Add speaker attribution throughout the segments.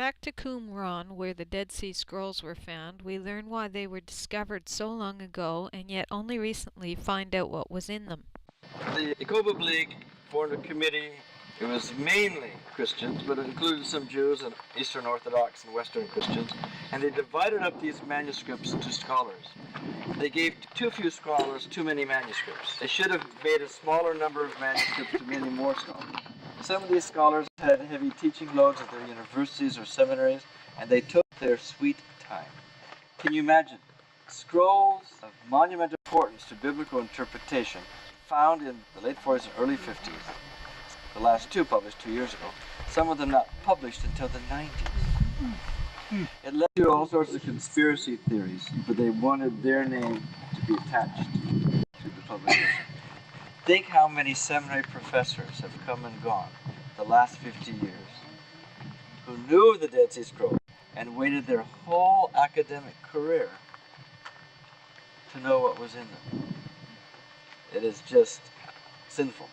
Speaker 1: Back to Qumran, where the Dead Sea Scrolls were found, we learn why they were discovered so long ago and yet only recently find out what was in them.
Speaker 2: The Jacob League formed a committee. It was mainly Christians, but it included some Jews and Eastern Orthodox and Western Christians, and they divided up these manuscripts to scholars. They gave too few scholars too many manuscripts. They should have made a smaller number of manuscripts to many more scholars. Some of these scholars had heavy teaching loads at their universities or seminaries, and they took their sweet time. Can you imagine? Scrolls of monumental importance to biblical interpretation found in the late 40s and early 50s. The last two published 2 years ago. Some of them not published until the 90s. It led to all sorts of conspiracy theories, but they wanted their name to be attached to the publication. Think how many seminary professors have come and gone the last 50 years who knew the Dead Sea Scrolls and waited their whole academic career to know what was in them. It is just sinful.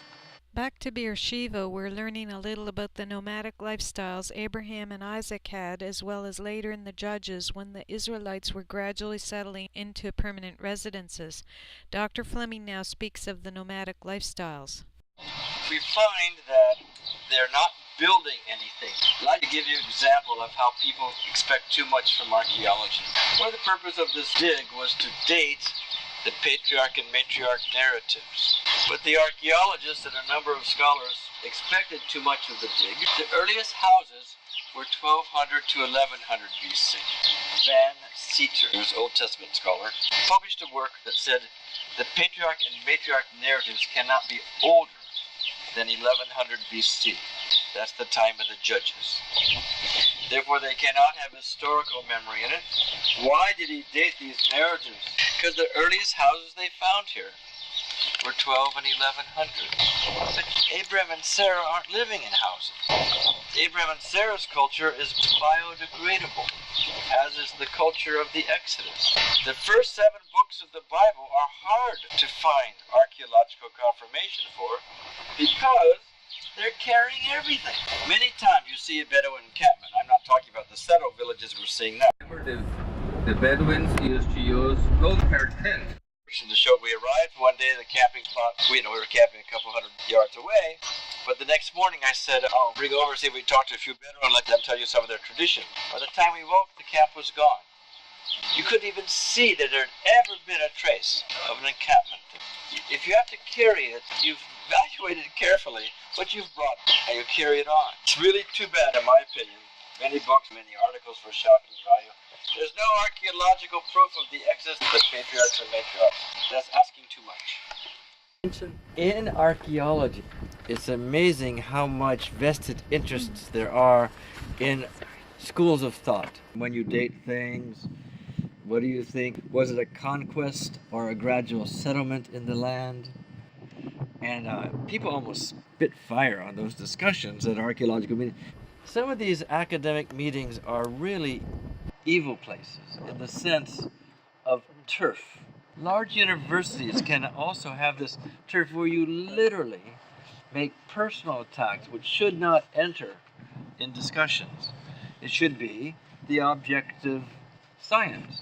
Speaker 1: Back to Beersheba, we're learning a little about the nomadic lifestyles Abraham and Isaac had, as well as later in the Judges when the Israelites were gradually settling into permanent residences. Dr. Fleming now speaks of the nomadic lifestyles.
Speaker 2: We find that they're not building anything. I'd like to give you an example of how people expect too much from archaeology. One of the purposes of this dig was to date the patriarch and matriarch narratives. But the archaeologists and a number of scholars expected too much of the dig. The earliest houses were 1200 to 1100 BC. Van Seeter, who's an Old Testament scholar, published a work that said the patriarch and matriarch narratives cannot be older than 1100 BC. That's the time of the Judges. Therefore, they cannot have historical memory in it. Why did he date these narratives? Because the earliest houses they found here were 12 and 1100. But Abraham and Sarah aren't living in houses. Abraham and Sarah's culture is biodegradable, as is the culture of the Exodus. The first 7 books of the Bible are hard to find archaeological confirmation for because they're carrying everything. Many times you see a Bedouin encampment. I'm not talking about the settled villages we're seeing now.
Speaker 3: The Bedouins used to use goat-haired tents.
Speaker 2: We arrived one day at the camping spot. We were camping a couple hundred yards away. But the next morning I said, I'll bring over and see if we can talk to a few Bedouin and let them tell you some of their tradition. By the time we woke, the camp was gone. You couldn't even see that there had ever been a trace of an encampment. If you have to carry it, you've evaluated it carefully what you've brought and you carry it on. It's really too bad, in my opinion. Many books, many articles for shocking value. There's no archaeological proof of the existence of the patriarchs and matriarchs. That's asking too much. In archaeology, it's amazing how much vested interests there are in schools of thought. When you date things, what do you think? Was it a conquest or a gradual settlement in the land? And people almost spit fire on those discussions at archaeological meetings. Some of these academic meetings are really evil places in the sense of turf. Large universities can also have this turf where you literally make personal attacks which should not enter in discussions. It should be the objective science.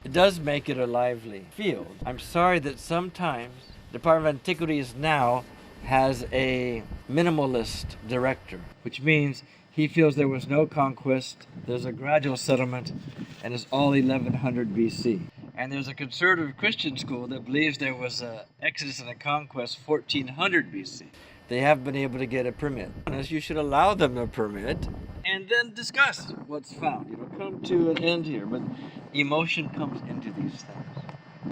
Speaker 2: It does make it a lively field. I'm sorry that sometimes the Department of Antiquities now has a minimalist director, which means he feels there was no conquest, there's a gradual settlement, and it's all 1100 BC. And there's a conservative Christian school that believes there was an exodus and a conquest 1400 BC. They have been able to get a permit. You should allow them a permit and then discuss what's found. Come to an end here, but emotion comes into these things.